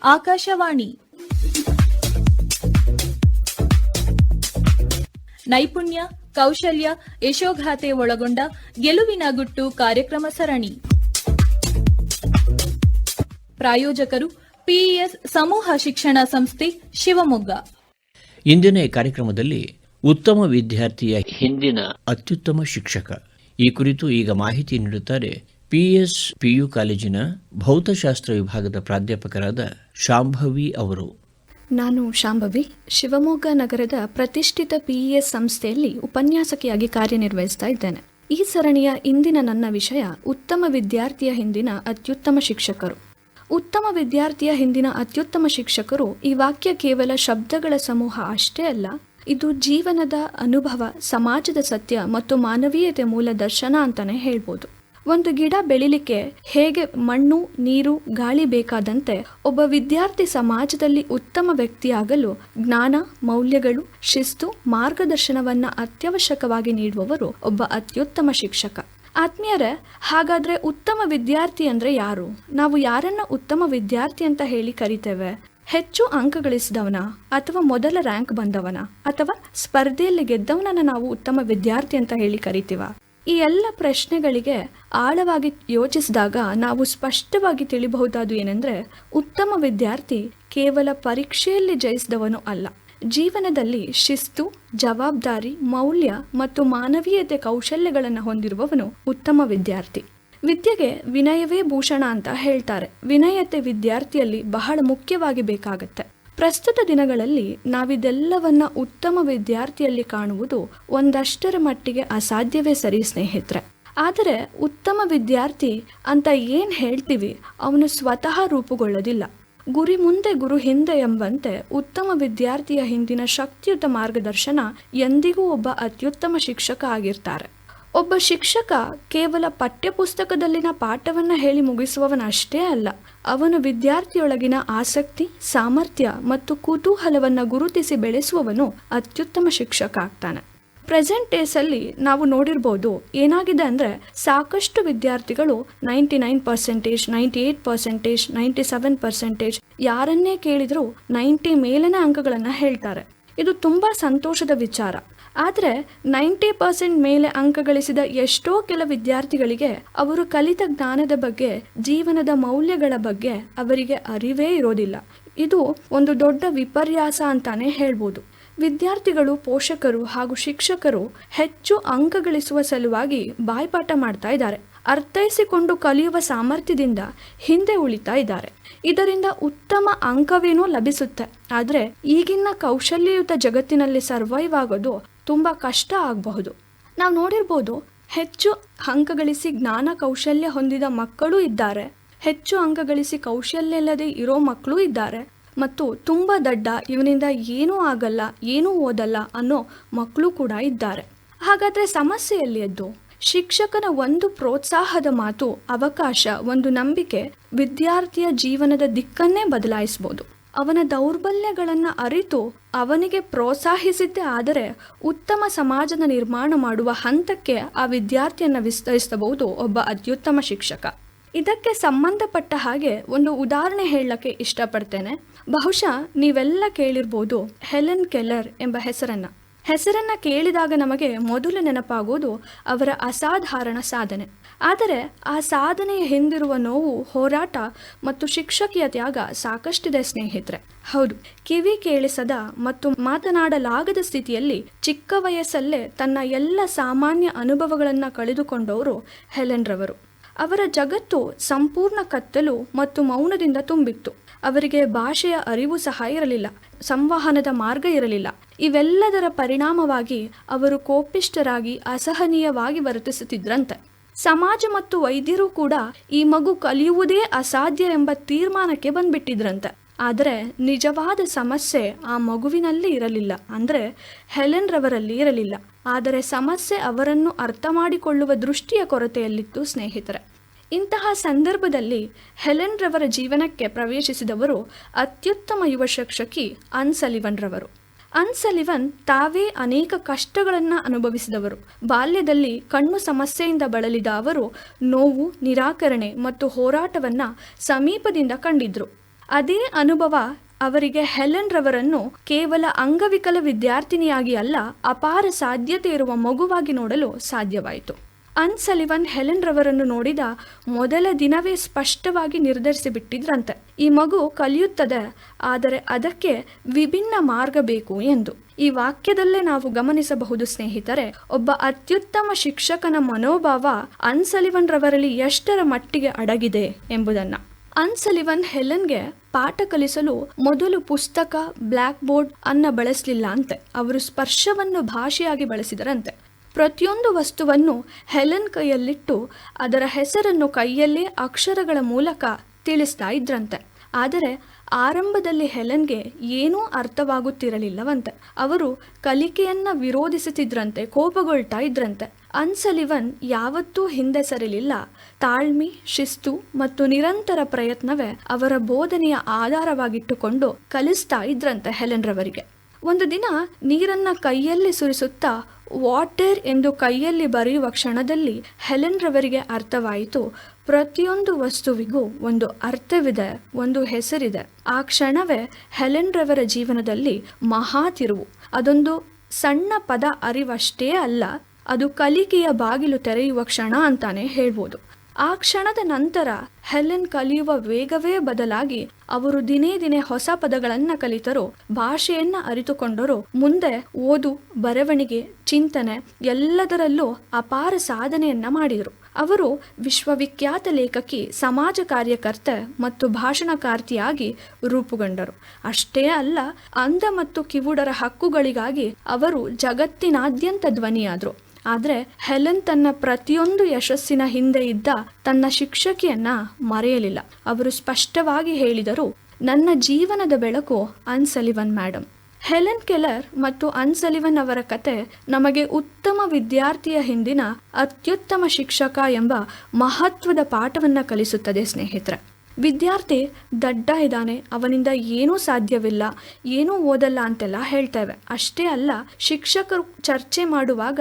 ಆಕಾಶವಾಣಿ ನೈಪುಣ್ಯ, ಕೌಶಲ್ಯ, ಯಶೋಗಾಥೆ ಒಳಗೊಂಡ ಗೆಲುವಿನ ಗುಟ್ಟು ಕಾರ್ಯಕ್ರಮ ಸರಣಿ. ಪ್ರಾಯೋಜಕರು ಪಿಇಎಸ್ ಸಮೂಹ ಶಿಕ್ಷಣ ಸಂಸ್ಥೆ, ಶಿವಮೊಗ್ಗ. ಇಂದಿನ ಈ ಕಾರ್ಯಕ್ರಮದಲ್ಲಿ ಉತ್ತಮ ವಿದ್ಯಾರ್ಥಿಯ ಹಿಂದಿನ ಅತ್ಯುತ್ತಮ ಶಿಕ್ಷಕ ಈ ಕುರಿತು ಈಗ ಮಾಹಿತಿ ನೀಡುತ್ತಾರೆ ಪಿಎಸ್ ಪಿಯು ಕಾಲೇಜಿನ ಭೌತಶಾಸ್ತ್ರ ವಿಭಾಗದ ಪ್ರಾಧ್ಯಾಪಕರಾದ ಶಾಂಭವಿ ಅವರು. ನಾನು ಶಾಂಭವಿ, ಶಿವಮೊಗ್ಗ ನಗರದ ಪ್ರತಿಷ್ಠಿತ ಪಿಇಎಸ್ ಸಂಸ್ಥೆಯಲ್ಲಿ ಉಪನ್ಯಾಸಕಿಯಾಗಿ ಕಾರ್ಯನಿರ್ವಹಿಸ್ತಾ ಇದ್ದೇನೆ. ಈ ಸರಣಿಯ ಇಂದಿನ ನನ್ನ ವಿಷಯ ಉತ್ತಮ ವಿದ್ಯಾರ್ಥಿಯ ಹಿಂದಿನ ಅತ್ಯುತ್ತಮ ಶಿಕ್ಷಕರು. ಉತ್ತಮ ವಿದ್ಯಾರ್ಥಿಯ ಹಿಂದಿನ ಅತ್ಯುತ್ತಮ ಶಿಕ್ಷಕರು ಈ ವಾಕ್ಯ ಕೇವಲ ಶಬ್ದಗಳ ಸಮೂಹ ಅಷ್ಟೇ ಅಲ್ಲ, ಇದು ಜೀವನದ ಅನುಭವ, ಸಮಾಜದ ಸತ್ಯ ಮತ್ತು ಮಾನವೀಯತೆ ಮೂಲ ದರ್ಶನ ಅಂತಾನೆ ಹೇಳ್ಬೋದು. ಒಂದು ಗಿಡ ಬೆಳಿಲಿಕ್ಕೆ ಹೇಗೆ ಮಣ್ಣು, ನೀರು, ಗಾಳಿ ಬೇಕಾದಂತೆ ಒಬ್ಬ ವಿದ್ಯಾರ್ಥಿ ಸಮಾಜದಲ್ಲಿ ಉತ್ತಮ ವ್ಯಕ್ತಿಯಾಗಲು ಜ್ಞಾನ, ಮೌಲ್ಯಗಳು, ಶಿಸ್ತು, ಮಾರ್ಗದರ್ಶನವನ್ನ ಅತ್ಯವಶ್ಯಕವಾಗಿ ನೀಡುವವರು ಒಬ್ಬ ಅತ್ಯುತ್ತಮ ಶಿಕ್ಷಕ. ಆತ್ಮೀಯರೇ, ಹಾಗಾದ್ರೆ ಉತ್ತಮ ವಿದ್ಯಾರ್ಥಿ ಅಂದ್ರೆ ಯಾರು? ನಾವು ಯಾರನ್ನ ಉತ್ತಮ ವಿದ್ಯಾರ್ಥಿ ಅಂತ ಹೇಳಿ ಕರಿತೇವೆ? ಹೆಚ್ಚು ಅಂಕ ಗಳಿಸಿದವನ, ಅಥವಾ ಮೊದಲ ರ್ಯಾಂಕ್ ಬಂದವನ, ಅಥವಾ ಸ್ಪರ್ಧೆಯಲ್ಲಿ ಗೆದ್ದವನನ್ನ ನಾವು ಉತ್ತಮ ವಿದ್ಯಾರ್ಥಿ ಅಂತ ಹೇಳಿ ಕರಿತೀವ? ಈ ಎಲ್ಲ ಪ್ರಶ್ನೆಗಳಿಗೆ ಆಳವಾಗಿ ಯೋಚಿಸಿದಾಗ ನಾವು ಸ್ಪಷ್ಟವಾಗಿ ತಿಳಿಬಹುದಾದ ಏನೆಂದ್ರೆ, ಉತ್ತಮ ವಿದ್ಯಾರ್ಥಿ ಕೇವಲ ಪರೀಕ್ಷೆಯಲ್ಲಿ ಜಯಿಸಿದವನು ಅಲ್ಲ, ಜೀವನದಲ್ಲಿ ಶಿಸ್ತು, ಜವಾಬ್ದಾರಿ, ಮೌಲ್ಯ ಮತ್ತು ಮಾನವೀಯತೆ ಕೌಶಲ್ಯಗಳನ್ನು ಹೊಂದಿರುವವನು ಉತ್ತಮ ವಿದ್ಯಾರ್ಥಿ. ವಿದ್ಯೆಗೆ ವಿನಯವೇ ಭೂಷಣ ಅಂತ ಹೇಳ್ತಾರೆ. ವಿನಯತೆ ವಿದ್ಯಾರ್ಥಿಯಲ್ಲಿ ಬಹಳ ಮುಖ್ಯವಾಗಿ ಬೇಕಾಗತ್ತೆ. ಪ್ರಸ್ತುತ ದಿನಗಳಲ್ಲಿ ನಾವಿದೆಲ್ಲವನ್ನ ಉತ್ತಮ ವಿದ್ಯಾರ್ಥಿಯಲ್ಲಿ ಕಾಣುವುದು ಒಂದಷ್ಟರ ಮಟ್ಟಿಗೆ ಅಸಾಧ್ಯವೇ ಸರಿ ಸ್ನೇಹಿತರೆ. ಆದರೆ ಉತ್ತಮ ವಿದ್ಯಾರ್ಥಿ ಅಂತ ಏನ್ ಹೇಳ್ತೀವಿ, ಅವನು ಸ್ವತಃ ರೂಪುಗೊಳ್ಳೋದಿಲ್ಲ. ಗುರಿ ಮುಂದೆ ಗುರು ಹಿಂದೆ ಎಂಬಂತೆ ಉತ್ತಮ ವಿದ್ಯಾರ್ಥಿಯ ಹಿಂದಿನ ಶಕ್ತಿಯುತ ಮಾರ್ಗದರ್ಶನ ಎಂದಿಗೂ ಒಬ್ಬ ಅತ್ಯುತ್ತಮ ಶಿಕ್ಷಕ ಆಗಿರ್ತಾರೆ. ಒಬ್ಬ ಶಿಕ್ಷಕ ಕೇವಲ ಪಠ್ಯಪುಸ್ತಕದಲ್ಲಿನ ಪಾಠವನ್ನ ಹೇಳಿ ಮುಗಿಸುವವನಷ್ಟೇ ಅಲ್ಲ, ಅವನು ವಿದ್ಯಾರ್ಥಿಯೊಳಗಿನ ಆಸಕ್ತಿ, ಸಾಮರ್ಥ್ಯ ಮತ್ತು ಕುತೂಹಲವನ್ನ ಗುರುತಿಸಿ ಬೆಳೆಸುವವನು ಅತ್ಯುತ್ತಮ ಶಿಕ್ಷಕ ಆಗ್ತಾನೆ. ಪ್ರೆಸೆಂಟ್ ಡೇಸ್ ಅಲ್ಲಿ ನಾವು ನೋಡಿರ್ಬೋದು, ಏನಾಗಿದೆ ಅಂದ್ರೆ ಸಾಕಷ್ಟು ವಿದ್ಯಾರ್ಥಿಗಳು 99%, 98%, 97%, ಯಾರನ್ನೇ ಕೇಳಿದ್ರು 90 ಮೇಲಿನ ಅಂಕಗಳನ್ನ ಹೇಳ್ತಾರೆ. ಇದು ತುಂಬಾ ಸಂತೋಷದ ವಿಚಾರ. ಆದರೆ 90% ಮೇಲೆ ಅಂಕ ಗಳಿಸಿದ ಎಷ್ಟೋ ಕೆಲ ವಿದ್ಯಾರ್ಥಿಗಳಿಗೆ ಅವರು ಕಲಿತ ಜ್ಞಾನದ ಬಗ್ಗೆ, ಜೀವನದ ಮೌಲ್ಯಗಳ ಬಗ್ಗೆ ಅವರಿಗೆ ಅರಿವೇ ಇರೋದಿಲ್ಲ. ಇದು ಒಂದು ದೊಡ್ಡ ವಿಪರ್ಯಾಸ ಅಂತಾನೆ ಹೇಳ್ಬೋದು. ವಿದ್ಯಾರ್ಥಿಗಳು, ಪೋಷಕರು ಹಾಗೂ ಶಿಕ್ಷಕರು ಹೆಚ್ಚು ಅಂಕ ಗಳಿಸುವ ಸಲುವಾಗಿ ಬಾಯ್ಪಾಠ ಮಾಡ್ತಾ ಇದ್ದಾರೆ. ಅರ್ಥೈಸಿಕೊಂಡು ಕಲಿಯುವ ಸಾಮರ್ಥ್ಯದಿಂದ ಹಿಂದೆ ಉಳಿತಾ ಇದ್ದಾರೆ. ಇದರಿಂದ ಉತ್ತಮ ಅಂಕವೇನೋ ಲಭಿಸುತ್ತೆ, ಆದರೆ ಈಗಿನ ಕೌಶಲ್ಯಯುತ ಜಗತ್ತಿನಲ್ಲಿ ಸರ್ವೈವ್ ಆಗೋದು ತುಂಬಾ ಕಷ್ಟ ಆಗಬಹುದು. ನಾವು ನೋಡಿರ್ಬೋದು, ಹೆಚ್ಚು ಅಂಕ ಗಳಿಸಿ ಜ್ಞಾನ ಕೌಶಲ್ಯ ಹೊಂದಿದ ಮಕ್ಕಳು ಇದ್ದಾರೆ, ಹೆಚ್ಚು ಅಂಕ ಗಳಿಸಿ ಕೌಶಲ್ಯ ಇಲ್ಲದೆ ಇರೋ ಮಕ್ಕಳು ಇದ್ದಾರೆ, ಮತ್ತು ತುಂಬಾ ದಡ್ಡ, ಇವನಿಂದ ಏನೂ ಆಗಲ್ಲ, ಏನೂ ಓದಲ್ಲ ಅನ್ನೋ ಮಕ್ಕಳು ಕೂಡ ಇದ್ದಾರೆ. ಹಾಗಾದ್ರೆ ಸಮಸ್ಯೆ ಎಲ್ಲಿ ಎದ್ದು? ಶಿಕ್ಷಕನ ಒಂದು ಪ್ರೋತ್ಸಾಹದ ಮಾತು, ಅವಕಾಶ, ಒಂದು ನಂಬಿಕೆ ವಿದ್ಯಾರ್ಥಿಯ ಜೀವನದ ದಿಕ್ಕನ್ನೇ ಬದಲಾಯಿಸಬಹುದು. ಅವನ ದೌರ್ಬಲ್ಯಗಳನ್ನ ಅರಿತು ಅವನಿಗೆ ಪ್ರೋತ್ಸಾಹಿಸಿದ್ದೇ ಆದರೆ ಉತ್ತಮ ಸಮಾಜದ ನಿರ್ಮಾಣ ಮಾಡುವ ಹಂತಕ್ಕೆ ಆ ವಿದ್ಯಾರ್ಥಿಯನ್ನ ವಿಸ್ತರಿಸಬಹುದು ಒಬ್ಬ ಅತ್ಯುತ್ತಮ ಶಿಕ್ಷಕ. ಇದಕ್ಕೆ ಸಂಬಂಧಪಟ್ಟ ಹಾಗೆ ಒಂದು ಉದಾಹರಣೆ ಹೇಳಕ್ಕೆ ಇಷ್ಟಪಡ್ತೇನೆ. ಬಹುಶಃ ನೀವೆಲ್ಲ ಕೇಳಿರ್ಬೋದು ಹೆಲೆನ್ ಕೆಲ್ಲರ್ ಎಂಬ ಹೆಸರನ್ನ ಕೇಳಿದಾಗ ನಮಗೆ ಮೊದಲು ನೆನಪಾಗೋದು ಅವರ ಅಸಾಧಾರಣ ಸಾಧನೆ. ಆದರೆ ಆ ಸಾಧನೆಯ ಹಿಂದಿರುವ ನೋವು, ಹೋರಾಟ ಮತ್ತು ಶಿಕ್ಷಕಿಯ ತ್ಯಾಗ ಸಾಕಷ್ಟಿದೆ ಸ್ನೇಹಿತರೆ. ಹೌದು, ಕಿವಿ ಕೇಳಿಸದ ಮತ್ತು ಮಾತನಾಡಲಾಗದ ಸ್ಥಿತಿಯಲ್ಲಿ ಚಿಕ್ಕ ವಯಸ್ಸಲ್ಲೇ ತನ್ನ ಎಲ್ಲ ಸಾಮಾನ್ಯ ಅನುಭವಗಳನ್ನು ಕಳೆದುಕೊಂಡವರು ಹೆಲೆನ್ ರವರು. ಅವರ ಜಗತ್ತು ಸಂಪೂರ್ಣ ಕತ್ತಲು ಮತ್ತು ಮೌನದಿಂದ ತುಂಬಿತ್ತು. ಅವರಿಗೆ ಭಾಷೆಯ ಅರಿವು ಸಹ ಇರಲಿಲ್ಲ, ಸಂವಹನದ ಮಾರ್ಗ ಇರಲಿಲ್ಲ. ಇವೆಲ್ಲದರ ಪರಿಣಾಮವಾಗಿ ಅವರು ಕೋಪಿಷ್ಠರಾಗಿ ಅಸಹನೀಯವಾಗಿ ವರ್ತಿಸುತ್ತಿದ್ರಂತೆ. ಸಮಾಜ ಮತ್ತು ವೈದ್ಯರು ಕೂಡ ಈ ಮಗು ಕಲಿಯುವುದೇ ಅಸಾಧ್ಯ ಎಂಬ ತೀರ್ಮಾನಕ್ಕೆ ಬಂದ್ಬಿಟ್ಟಿದ್ರಂತೆ. ಆದರೆ ನಿಜವಾದ ಸಮಸ್ಯೆ ಆ ಮಗುವಿನಲ್ಲಿ ಇರಲಿಲ್ಲ, ಅಂದ್ರೆ ಹೆಲೆನ್ ರವರಲ್ಲಿ ಇರಲಿಲ್ಲ. ಆದರೆ ಸಮಸ್ಯೆ ಅವರನ್ನು ಅರ್ಥ ಮಾಡಿಕೊಳ್ಳುವ ದೃಷ್ಟಿಯ ಕೊರತೆಯಲ್ಲಿತ್ತು ಸ್ನೇಹಿತರೆ. ಇಂತಹ ಸಂದರ್ಭದಲ್ಲಿ ಹೆಲೆನ್ ರವರ ಜೀವನಕ್ಕೆ ಪ್ರವೇಶಿಸಿದವರು ಅತ್ಯುತ್ತಮ ಯುವ ಶಿಕ್ಷಕಿ ಆನ್ ಸಲಿವನ್ ರವರು. ಆನ್ ಸಲಿವನ್ ತಾವೇ ಅನೇಕ ಕಷ್ಟಗಳನ್ನು ಅನುಭವಿಸಿದವರು. ಬಾಲ್ಯದಲ್ಲಿ ಕಣ್ಣು ಸಮಸ್ಯೆಯಿಂದ ಬಳಲಿದ ಅವರು ನೋವು, ನಿರಾಕರಣೆ ಮತ್ತು ಹೋರಾಟವನ್ನು ಸಮೀಪದಿಂದ ಕಂಡಿದ್ರು. ಅದೇ ಅನುಭವ ಅವರಿಗೆ ಹೆಲೆನ್ ರವರನ್ನು ಕೇವಲ ಅಂಗವಿಕಲ ವಿದ್ಯಾರ್ಥಿನಿಯಾಗಿ ಅಲ್ಲ, ಅಪಾರ ಸಾಧ್ಯತೆ ಇರುವ ಮಗುವಾಗಿ ನೋಡಲು ಸಾಧ್ಯವಾಯಿತು. ಅನ್ ಸಲಿವನ್ ಹೆಲೆನ್ ರವರನ್ನು ನೋಡಿದ ಮೊದಲ ದಿನವೇ ಸ್ಪಷ್ಟವಾಗಿ ನಿರ್ಧರಿಸಿಬಿಟ್ಟಿದ್ರಂತೆ, ಈ ಮಗು ಕಲಿಯುತ್ತದೆ, ಆದರೆ ಅದಕ್ಕೆ ವಿಭಿನ್ನ ಮಾರ್ಗ ಬೇಕು ಎಂದು. ಈ ವಾಕ್ಯದಲ್ಲೇ ನಾವು ಗಮನಿಸಬಹುದು ಸ್ನೇಹಿತರೆ, ಒಬ್ಬ ಅತ್ಯುತ್ತಮ ಶಿಕ್ಷಕನ ಮನೋಭಾವ ಅನ್ ಸಲಿವನ್ ರವರಲ್ಲಿ ಎಷ್ಟರ ಮಟ್ಟಿಗೆ ಅಡಗಿದೆ ಎಂಬುದನ್ನು. ಅನ್ ಸಲಿವನ್ ಹೆಲೆನ್ಗೆ ಪಾಠ ಕಲಿಸಲು ಮೊದಲು ಪುಸ್ತಕ, ಬ್ಲ್ಯಾಕ್ ಬೋರ್ಡ್ ಅನ್ನ ಬಳಸಲಿಲ್ಲ ಅಂತೆ. ಅವರು ಸ್ಪರ್ಶವನ್ನು ಭಾಷೆಯಾಗಿ ಬಳಸಿದರಂತೆ. ಪ್ರತಿಯೊಂದು ವಸ್ತುವನ್ನು ಹೆಲೆನ್ ಕೈಯಲ್ಲಿಟ್ಟು ಅದರ ಹೆಸರನ್ನು ಕೈಯಲ್ಲೇ ಅಕ್ಷರಗಳ ಮೂಲಕ ತಿಳಿಸ್ತಾ ಇದ್ರಂತೆ. ಆದರೆ ಆರಂಭದಲ್ಲಿ ಹೆಲೆನ್ಗೆ ಏನೂ ಅರ್ಥವಾಗುತ್ತಿರಲಿಲ್ಲವಂತೆ. ಅವರು ಕಲಿಕೆಯನ್ನ ವಿರೋಧಿಸುತ್ತಿದ್ರಂತೆ, ಕೋಪಗೊಳ್ತಾ ಇದ್ರಂತೆ. ಅನ್ ಸಲಿವನ್ ಯಾವತ್ತೂ ಹಿಂದೆ ಸರಿಲಿಲ್ಲ. ತಾಳ್ಮೆ, ಶಿಸ್ತು ಮತ್ತು ನಿರಂತರ ಪ್ರಯತ್ನವೇ ಅವರ ಬೋಧನೆಯ ಆಧಾರವಾಗಿಟ್ಟುಕೊಂಡು ಕಲಿಸ್ತಾ ಇದ್ರಂತೆ ಹೆಲೆನ್ ರವರಿಗೆ. ಒಂದು ದಿನ ನೀರನ್ನ ಕೈಯಲ್ಲಿ ಸುರಿಸುತ್ತಾ ವಾಟರ್ ಎಂದು ಕೈಯಲ್ಲಿ ಬರೆಯುವ ಕ್ಷಣದಲ್ಲಿ ಹೆಲೆನ್ ರವರಿಗೆ ಅರ್ಥವಾಯಿತು, ಪ್ರತಿಯೊಂದು ವಸ್ತುವಿಗೂ ಒಂದು ಅರ್ಥವಿದೆ, ಒಂದು ಹೆಸರಿದೆ. ಆ ಕ್ಷಣವೇ ಹೆಲೆನ್ ರವರ ಜೀವನದಲ್ಲಿ ಮಹಾ ತಿರುವು. ಅದೊಂದು ಸಣ್ಣ ಪದ ಅರಿವಷ್ಟೇ ಅಲ್ಲ, ಅದು ಕಲಿಕೆಯ ಬಾಗಿಲು ತೆರೆಯುವ ಕ್ಷಣ ಅಂತಾನೆ ಹೇಳ್ಬೋದು. ಆ ಕ್ಷಣದ ನಂತರ ಹೆಲೆನ್ ಕಲಿಯುವ ವೇಗವೇ ಬದಲಾಗಿ ಅವರು ದಿನೇ ದಿನೇ ಹೊಸ ಪದಗಳನ್ನ ಕಲಿತರು, ಭಾಷೆಯನ್ನ ಅರಿತುಕೊಂಡರು. ಮುಂದೆ ಓದು, ಬರವಣಿಗೆ, ಚಿಂತನೆ ಎಲ್ಲದರಲ್ಲೂ ಅಪಾರ ಸಾಧನೆಯನ್ನ ಮಾಡಿದರು. ಅವರು ವಿಶ್ವವಿಖ್ಯಾತ ಲೇಖಕಿ, ಸಮಾಜ ಕಾರ್ಯಕರ್ತೆ ಮತ್ತು ಭಾಷಣಕಾರ್ತಿಯಾಗಿ ರೂಪುಗೊಂಡರು. ಅಷ್ಟೇ ಅಲ್ಲ, ಅಂಧ ಮತ್ತು ಕಿವುಡರ ಹಕ್ಕುಗಳಿಗಾಗಿ ಅವರು ಜಗತ್ತಿನಾದ್ಯಂತ ಧ್ವನಿಯಾದರು. ಆದರೆ ಹೆಲೆನ್ ತನ್ನ ಪ್ರತಿಯೊಂದು ಯಶಸ್ಸಿನ ಹಿಂದೆ ಇದ್ದ ತನ್ನ ಶಿಕ್ಷಕಿಯನ್ನ ಮರೆಯಲಿಲ್ಲ. ಅವರು ಸ್ಪಷ್ಟವಾಗಿ ಹೇಳಿದರು, ನನ್ನ ಜೀವನದ ಬೆಳಕು ಅನ್ ಸಲಿವನ್ ಮೇಡಮ್. ಹೆಲೆನ್ ಕೆಲ್ಲರ್ ಮತ್ತು ಅನ್ ಸಲಿವನ್ ಅವರ ಕತೆ ನಮಗೆ ಉತ್ತಮ ವಿದ್ಯಾರ್ಥಿಯ ಹಿಂದಿನ ಅತ್ಯುತ್ತಮ ಶಿಕ್ಷಕ ಎಂಬ ಮಹತ್ವದ ಪಾಠವನ್ನ ಕಲಿಸುತ್ತದೆ ಸ್ನೇಹಿತರೆ. ವಿದ್ಯಾರ್ಥಿ ದಡ್ಡ ಇದ್ದಾನೆ, ಅವನಿಂದ ಏನೂ ಸಾಧ್ಯವಿಲ್ಲ, ಏನೂ ಓದಲ್ಲ ಅಂತೆಲ್ಲ ಹೇಳ್ತೇವೆ. ಅಷ್ಟೇ ಅಲ್ಲ, ಶಿಕ್ಷಕರು ಚರ್ಚೆ ಮಾಡುವಾಗ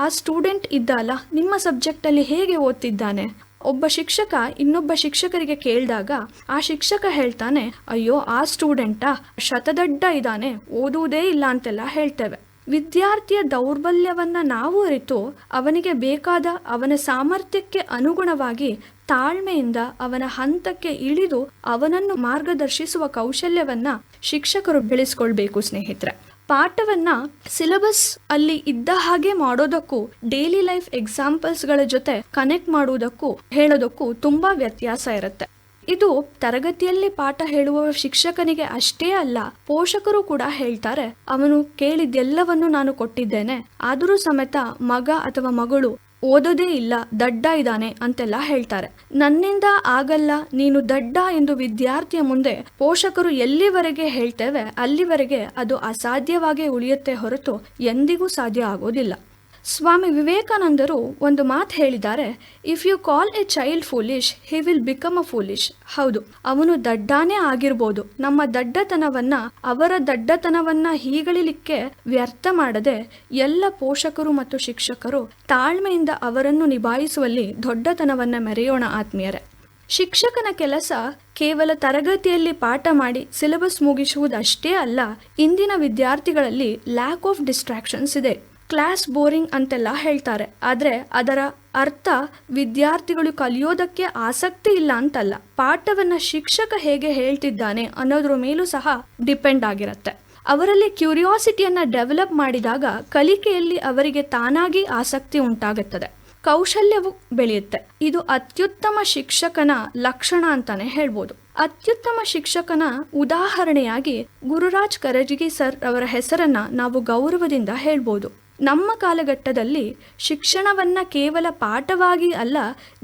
ಆ ಸ್ಟೂಡೆಂಟ್ ಇದ್ದಲ್ಲ, ನಿಮ್ಮ ಸಬ್ಜೆಕ್ಟಲ್ಲಿ ಹೇಗೆ ಓದ್ತಿದ್ದಾನೆ? ಒಬ್ಬ ಶಿಕ್ಷಕ ಇನ್ನೊಬ್ಬ ಶಿಕ್ಷಕರಿಗೆ ಕೇಳಿದಾಗ ಆ ಶಿಕ್ಷಕ ಹೇಳ್ತಾನೆ, ಅಯ್ಯೋ ಆ ಸ್ಟೂಡೆಂಟಾ ಶತದಡ್ಡ ಇದ್ದಾನೆ, ಓದುವುದೇ ಇಲ್ಲ ಅಂತೆಲ್ಲ ಹೇಳ್ತೇವೆ. ವಿದ್ಯಾರ್ಥಿಯ ದೌರ್ಬಲ್ಯವನ್ನ ನಾವು ಅರಿತು ಅವನಿಗೆ ಬೇಕಾದ ಅವನ ಸಾಮರ್ಥ್ಯಕ್ಕೆ ಅನುಗುಣವಾಗಿ ತಾಳ್ಮೆಯಿಂದ ಅವನ ಹಂತಕ್ಕೆ ಇಳಿದು ಅವನನ್ನು ಮಾರ್ಗದರ್ಶಿಸುವ ಕೌಶಲ್ಯವನ್ನ ಶಿಕ್ಷಕರು ಬೆಳೆಸ್ಕೊಳ್ಬೇಕು ಸ್ನೇಹಿತರೆ. ಪಾಠವನ್ನ ಸಿಲೆಬಸ್ ಅಲ್ಲಿ ಇದ್ದ ಹಾಗೆ ಮಾಡೋದಕ್ಕೂ ಡೈಲಿ ಲೈಫ್ ಎಕ್ಸಾಂಪಲ್ಸ್ಗಳ ಜೊತೆ ಕನೆಕ್ಟ್ ಮಾಡುವುದಕ್ಕೂ ಹೇಳೋದಕ್ಕೂ ತುಂಬಾ ವ್ಯತ್ಯಾಸ ಇರುತ್ತೆ. ಇದು ತರಗತಿಯಲ್ಲಿ ಪಾಠ ಹೇಳುವ ಶಿಕ್ಷಕನಿಗೆ ಅಷ್ಟೇ ಅಲ್ಲ, ಪೋಷಕರು ಕೂಡ ಹೇಳ್ತಾರೆ, ಅವನು ಕೇಳಿದ್ದೆಲ್ಲವನ್ನು ನಾನು ಕೊಟ್ಟಿದ್ದೇನೆ, ಆದರೂ ಸಮೇತ ಮಗ ಅಥವಾ ಮಗಳು ಓದೋದೇ ಇಲ್ಲ, ದಡ್ಡ ಇದ್ದಾನೆ ಅಂತೆಲ್ಲ ಹೇಳ್ತಾರೆ. ನನ್ನಿಂದ ಆಗಲ್ಲ, ನೀನು ದಡ್ಡ ಎಂದು ವಿದ್ಯಾರ್ಥಿಯ ಮುಂದೆ ಪೋಷಕರು ಎಲ್ಲಿವರೆಗೆ ಹೇಳ್ತೇವೆ ಅಲ್ಲಿವರೆಗೆ ಅದು ಅಸಾಧ್ಯವಾಗೇ ಉಳಿಯುತ್ತೆ ಹೊರತು ಎಂದಿಗೂ ಸಾಧ್ಯ ಆಗೋದಿಲ್ಲ. ಸ್ವಾಮಿ ವಿವೇಕಾನಂದರು ಒಂದು ಮಾತು ಹೇಳಿದ್ದಾರೆ, if you call a child foolish he will become a foolish. ಹೌದು, ಅವನು ದಡ್ಡಾನೇ ಆಗಿರ್ಬೋದು. ನಮ್ಮ ಅವರ ದಡ್ಡತನವನ್ನ ಹೀಗಳಿಲಿಕ್ಕೆ ವ್ಯರ್ಥ ಮಾಡದೆ ಎಲ್ಲ ಪೋಷಕರು ಮತ್ತು ಶಿಕ್ಷಕರು ತಾಳ್ಮೆಯಿಂದ ಅವರನ್ನು ನಿಭಾಯಿಸುವಲ್ಲಿ ದೊಡ್ಡತನವನ್ನ ಮೆರೆಯೋಣ ಆತ್ಮೀಯರೇ. ಶಿಕ್ಷಕನ ಕೆಲಸ ಕೇವಲ ತರಗತಿಯಲ್ಲಿ ಪಾಠ ಮಾಡಿ ಸಿಲೆಬಸ್ ಮುಗಿಸುವುದಷ್ಟೇ ಅಲ್ಲ. ಇಂದಿನ ವಿದ್ಯಾರ್ಥಿಗಳಲ್ಲಿ ಲ್ಯಾಕ್ ಆಫ್ ಡಿಸ್ಟ್ರಾಕ್ಷನ್ಸ್ ಇದೆ. ಕ್ಲಾಸ್ ಬೋರಿಂಗ್ ಅಂತೆಲ್ಲ ಹೇಳ್ತಾರೆ, ಆದರೆ ಅದರ ಅರ್ಥ ವಿದ್ಯಾರ್ಥಿಗಳು ಕಲಿಯೋದಕ್ಕೆ ಆಸಕ್ತಿ ಇಲ್ಲ ಅಂತಲ್ಲ. ಪಾಠವನ್ನ ಶಿಕ್ಷಕ ಹೇಗೆ ಹೇಳ್ತಿದ್ದಾನೆ ಅನ್ನೋದ್ರ ಮೇಲೂ ಸಹ ಡಿಪೆಂಡ್ ಆಗಿರುತ್ತೆ. ಅವರಲ್ಲಿ ಕ್ಯೂರಿಯಾಸಿಟಿಯನ್ನ ಡೆವಲಪ್ ಮಾಡಿದಾಗ ಕಲಿಕೆಯಲ್ಲಿ ಅವರಿಗೆ ತಾನಾಗಿ ಆಸಕ್ತಿ ಉಂಟಾಗುತ್ತದೆ, ಕೌಶಲ್ಯವು ಬೆಳೆಯುತ್ತೆ. ಇದು ಅತ್ಯುತ್ತಮ ಶಿಕ್ಷಕನ ಲಕ್ಷಣ ಅಂತಾನೆ ಹೇಳ್ಬೋದು. ಅತ್ಯುತ್ತಮ ಶಿಕ್ಷಕನ ಉದಾಹರಣೆಯಾಗಿ ಗುರುರಾಜ್ ಕರಜಗಿ ಸರ್ ಅವರ ಹೆಸರನ್ನ ನಾವು ಗೌರವದಿಂದ ಹೇಳ್ಬೋದು. ನಮ್ಮ ಕಾಲಘಟ್ಟದಲ್ಲಿ ಶಿಕ್ಷಣವನ್ನ ಕೇವಲ ಪಾಠವಾಗಿ ಅಲ್ಲ,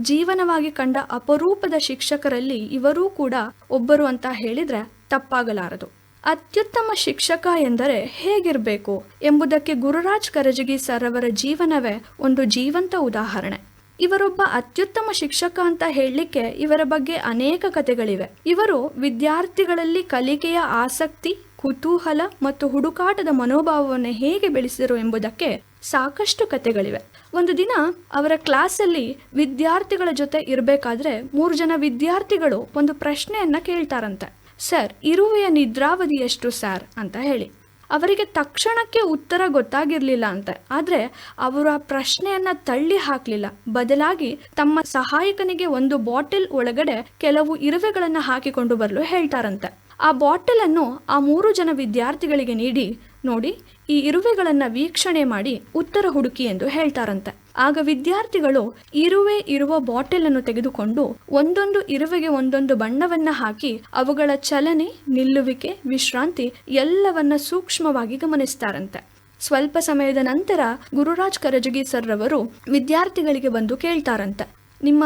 ಜೀವನವಾಗಿ ಕಂಡ ಅಪರೂಪದ ಶಿಕ್ಷಕರಲ್ಲಿ ಇವರೂ ಕೂಡ ಒಬ್ಬರು ಅಂತ ಹೇಳಿದ್ರೆ ತಪ್ಪಾಗಲಾರದು. ಅತ್ಯುತ್ತಮ ಶಿಕ್ಷಕ ಎಂದರೆ ಹೇಗಿರಬೇಕು ಎಂಬುದಕ್ಕೆ ಗುರುರಾಜ್ ಕರಜಗಿ ಸರ್ ಅವರ ಜೀವನವೇ ಒಂದು ಜೀವಂತ ಉದಾಹರಣೆ. ಇವರೊಬ್ಬ ಅತ್ಯುತ್ತಮ ಶಿಕ್ಷಕ ಅಂತ ಹೇಳಲಿಕ್ಕೆ ಇವರ ಬಗ್ಗೆ ಅನೇಕ ಕಥೆಗಳಿವೆ. ಇವರು ವಿದ್ಯಾರ್ಥಿಗಳಲ್ಲಿ ಕಲಿಕೆಯ ಆಸಕ್ತಿ, ಕುತೂಹಲ ಮತ್ತು ಹುಡುಕಾಟದ ಮನೋಭಾವವನ್ನು ಹೇಗೆ ಬೆಳೆಸಿದರು ಎಂಬುದಕ್ಕೆ ಸಾಕಷ್ಟು ಕಥೆಗಳಿವೆ. ಒಂದು ದಿನ ಅವರ ಕ್ಲಾಸಲ್ಲಿ ವಿದ್ಯಾರ್ಥಿಗಳ ಜೊತೆ ಇರಬೇಕಾದ್ರೆ 3 ಜನ ವಿದ್ಯಾರ್ಥಿಗಳು ಒಂದು ಪ್ರಶ್ನೆಯನ್ನ ಕೇಳ್ತಾರಂತೆ. ಸರ್, ಇರುವೆಯ ನಿದ್ರಾವಧಿ ಎಷ್ಟು ಸರ್ ಅಂತ ಹೇಳಿ. ಅವರಿಗೆ ತಕ್ಷಣಕ್ಕೆ ಉತ್ತರ ಗೊತ್ತಾಗಿರ್ಲಿಲ್ಲ ಅಂತೆ. ಆದ್ರೆ ಅವರು ಆ ಪ್ರಶ್ನೆಯನ್ನ ತಳ್ಳಿ ಹಾಕ್ಲಿಲ್ಲ. ಬದಲಾಗಿ ತಮ್ಮ ಸಹಾಯಕನಿಗೆ ಒಂದು ಬಾಟಲ್ ಒಳಗಡೆ ಕೆಲವು ಇರುವೆಗಳನ್ನ ಹಾಕಿಕೊಂಡು ಬರಲು ಹೇಳ್ತಾರಂತೆ. ಆ ಬಾಟಲ್ ಅನ್ನು ಆ 3 ಜನ ವಿದ್ಯಾರ್ಥಿಗಳಿಗೆ ನೀಡಿ, ನೋಡಿ ಈ ಇರುವೆಗಳನ್ನ ವೀಕ್ಷಣೆ ಮಾಡಿ ಉತ್ತರ ಹುಡುಕಿ ಎಂದು ಹೇಳ್ತಾರಂತೆ. ಆಗ ವಿದ್ಯಾರ್ಥಿಗಳು ಇರುವೆ ಇರುವ ಬಾಟಲ್ ಅನ್ನು ತೆಗೆದುಕೊಂಡು ಒಂದೊಂದು ಇರುವೆಗೆ ಒಂದೊಂದು ಬಣ್ಣವನ್ನ ಹಾಕಿ ಅವುಗಳ ಚಲನೆ, ನಿಲ್ಲುವಿಕೆ, ವಿಶ್ರಾಂತಿ ಎಲ್ಲವನ್ನ ಸೂಕ್ಷ್ಮವಾಗಿ ಗಮನಿಸ್ತಾರಂತೆ. ಸ್ವಲ್ಪ ಸಮಯದ ನಂತರ ಗುರುರಾಜ್ ಕರಜಗಿ ಸರ್ ರವರು ವಿದ್ಯಾರ್ಥಿಗಳಿಗೆ ಬಂದು ಕೇಳ್ತಾರಂತೆ, ನಿಮ್ಮ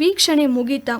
ವೀಕ್ಷಣೆ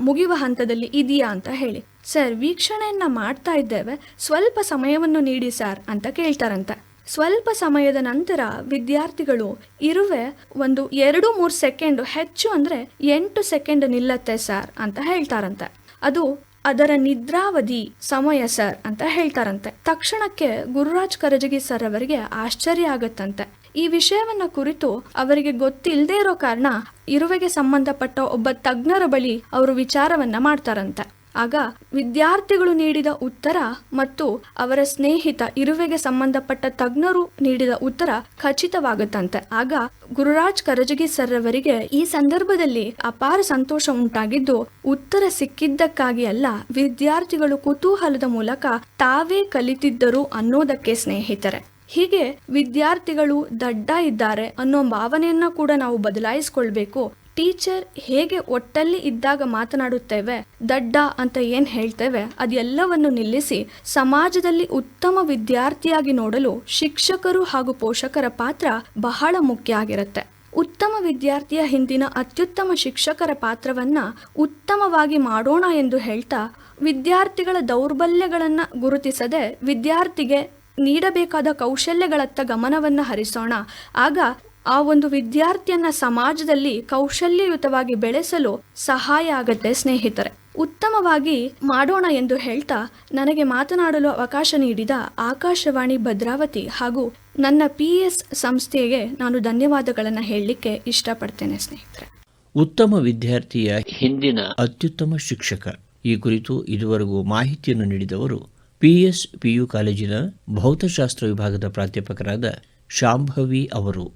ಮುಗಿಯುವ ಹಂತದಲ್ಲಿ ಇದೆಯಾ ಅಂತ ಹೇಳಿ. ಸರ್, ವೀಕ್ಷಣೆಯನ್ನ ಮಾಡ್ತಾ ಇದ್ದೇವೆ, ಸ್ವಲ್ಪ ಸಮಯವನ್ನು ನೀಡಿ ಸರ್ ಅಂತ ಕೇಳ್ತಾರಂತೆ. ಸ್ವಲ್ಪ ಸಮಯದ ನಂತರ ವಿದ್ಯಾರ್ಥಿಗಳು ಇರುವೆ ಒಂದು 2-3 ಸೆಕೆಂಡ್, ಹೆಚ್ಚು ಅಂದ್ರೆ 8 ಸೆಕೆಂಡ್ ನಿಲ್ಲತ್ತೆ ಸರ್ ಅಂತ ಹೇಳ್ತಾರಂತೆ. ಅದು ಅದರ ನಿದ್ರಾವಧಿ ಸಮಯ ಸರ್ ಅಂತ ಹೇಳ್ತಾರಂತೆ. ತಕ್ಷಣಕ್ಕೆ ಗುರುರಾಜ್ ಕರಜಗಿ ಸರ್ ಅವರಿಗೆ ಆಶ್ಚರ್ಯ ಆಗತ್ತಂತೆ. ಈ ವಿಷಯವನ್ನ ಕುರಿತು ಅವರಿಗೆ ಗೊತ್ತಿಲ್ಲದೆ ಇರೋ ಕಾರಣ ಇರುವೆಗೆ ಸಂಬಂಧಪಟ್ಟ ಒಬ್ಬ ತಜ್ಞರ ಬಳಿ ಅವರು ವಿಚಾರವನ್ನ ಮಾಡ್ತಾರಂತೆ. ಆಗ ವಿದ್ಯಾರ್ಥಿಗಳು ನೀಡಿದ ಉತ್ತರ ಮತ್ತು ಅವರ ಸ್ನೇಹಿತ ಇರುವೆಗೆ ಸಂಬಂಧಪಟ್ಟ ತಜ್ಞರು ನೀಡಿದ ಉತ್ತರ ಖಚಿತವಾಗುತ್ತಂತೆ. ಆಗ ಗುರುರಾಜ್ ಕರಜಗಿ ಸರ್ ಅವರಿಗೆ ಈ ಸಂದರ್ಭದಲ್ಲಿ ಅಪಾರ ಸಂತೋಷ ಉಂಟಾಗಿದ್ದು, ಉತ್ತರ ಸಿಕ್ಕಿದ್ದಕ್ಕಾಗಿ ಅಲ್ಲ, ವಿದ್ಯಾರ್ಥಿಗಳು ಕುತೂಹಲದ ಮೂಲಕ ತಾವೇ ಕಲಿತಿದ್ದರು ಅನ್ನೋದಕ್ಕೆ ಸ್ನೇಹಿತರೆ. ಹೀಗೆ ವಿದ್ಯಾರ್ಥಿಗಳು ದಡ್ಡ ಇದ್ದಾರೆ ಅನ್ನೋ ಭಾವನೆಯನ್ನ ಕೂಡ ನಾವು ಬದಲಾಯಿಸ್ಕೊಳ್ಬೇಕು. ಟೀಚರ್ ಹೇಗೆ ಒಟ್ಟಲ್ಲಿ ಇದ್ದಾಗ ಮಾತನಾಡುತ್ತೇವೆ, ದಡ್ಡ ಅಂತ ಏನ್ ಹೇಳ್ತೇವೆ, ಅದೆಲ್ಲವನ್ನು ನಿಲ್ಲಿಸಿ ಸಮಾಜದಲ್ಲಿ ಉತ್ತಮ ವಿದ್ಯಾರ್ಥಿಯಾಗಿ ನೋಡಲು ಶಿಕ್ಷಕರು ಹಾಗೂ ಪೋಷಕರ ಪಾತ್ರ ಬಹಳ ಮುಖ್ಯ ಆಗಿರುತ್ತೆ. ಉತ್ತಮ ವಿದ್ಯಾರ್ಥಿಯ ಹಿಂದಿನ ಅತ್ಯುತ್ತಮ ಶಿಕ್ಷಕರ ಪಾತ್ರವನ್ನ ಉತ್ತಮವಾಗಿ ಮಾಡೋಣ ಎಂದು ಹೇಳ್ತಾ, ವಿದ್ಯಾರ್ಥಿಗಳ ದೌರ್ಬಲ್ಯಗಳನ್ನ ಗುರುತಿಸದೆ ವಿದ್ಯಾರ್ಥಿಗೆ ನೀಡಬೇಕಾದ ಕೌಶಲ್ಯಗಳತ್ತ ಗಮನವನ್ನ ಹರಿಸೋಣ. ಆಗ ಆ ಒಂದು ವಿದ್ಯಾರ್ಥಿಯನ್ನ ಸಮಾಜದಲ್ಲಿ ಕೌಶಲ್ಯಯುತವಾಗಿ ಬೆಳೆಸಲು ಸಹಾಯ ಆಗತ್ತೆ ಸ್ನೇಹಿತರೆ. ಉತ್ತಮವಾಗಿ ಮಾಡೋಣ ಎಂದು ಹೇಳ್ತಾ ನನಗೆ ಮಾತನಾಡಲು ಅವಕಾಶ ನೀಡಿದ ಆಕಾಶವಾಣಿ ಭದ್ರಾವತಿ ಹಾಗೂ ನನ್ನ PS ಸಂಸ್ಥೆಗೆ ನಾನು ಧನ್ಯವಾದಗಳನ್ನು ಹೇಳಲಿಕ್ಕೆ ಇಷ್ಟಪಡ್ತೇನೆ ಸ್ನೇಹಿತರೆ. ಉತ್ತಮ ವಿದ್ಯಾರ್ಥಿಯ ಹಿಂದಿನ ಅತ್ಯುತ್ತಮ ಶಿಕ್ಷಕ, ಈ ಕುರಿತು ಇದುವರೆಗೂ ಮಾಹಿತಿಯನ್ನು ನೀಡಿದವರು PSPU ಕಾಲೇಜಿನ ಭೌತಶಾಸ್ತ್ರ ವಿಭಾಗದ ಪ್ರಾಧ್ಯಾಪಕರಾದ ಶಾಂಭವಿ ಅವರು.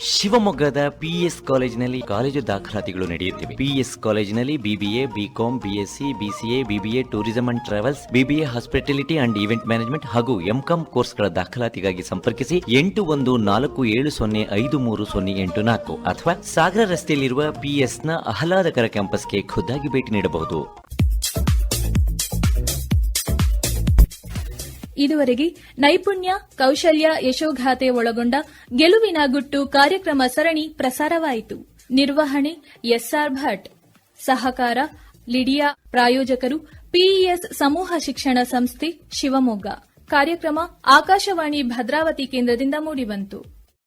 ಶಿವಮೊಗ್ಗದ PS ಕಾಲೇಜಿನಲ್ಲಿ ಕಾಲೇಜು ದಾಖಲಾತಿಗಳು ನಡೆಯುತ್ತಿವೆ. PS ಕಾಲೇಜಿನಲ್ಲಿ BBA, BCom, BSc, BCA, BBA tourism and travels, BBA hospitality and event management ಹಾಗೂ MCom ಕೋರ್ಸ್ಗಳ ದಾಖಲಾತಿಗಾಗಿ ಸಂಪರ್ಕಿಸಿ 8147053084 ಅಥವಾ ಸಾಗರ ರಸ್ತೆಯಲ್ಲಿರುವ PS ನ ಆಹ್ಲಾದಕರ ಕ್ಯಾಂಪಸ್ಗೆ ಖುದ್ದಾಗಿ ಭೇಟಿ ನೀಡಬಹುದು. ಇದುವರೆಗೆ ನೈಪುಣ್ಯ, ಕೌಶಲ್ಯ, ಯಶೋಗಾಥೆ ಒಳಗೊಂಡ ಗೆಲುವಿನ ಗುಟ್ಟು ಕಾರ್ಯಕ್ರಮ ಸರಣಿ ಪ್ರಸಾರವಾಯಿತು. ನಿರ್ವಹಣೆ SR ಭಟ್, ಸಹಕಾರ ಲಿಡಿಯಾ. ಪ್ರಾಯೋಜಕರು PES ಸಮೂಹ ಶಿಕ್ಷಣ ಸಂಸ್ಥೆ ಶಿವಮೊಗ್ಗ. ಕಾರ್ಯಕ್ರಮ ಆಕಾಶವಾಣಿ ಭದ್ರಾವತಿ ಕೇಂದ್ರದಿಂದ ಮೂಡಿಬಂತು.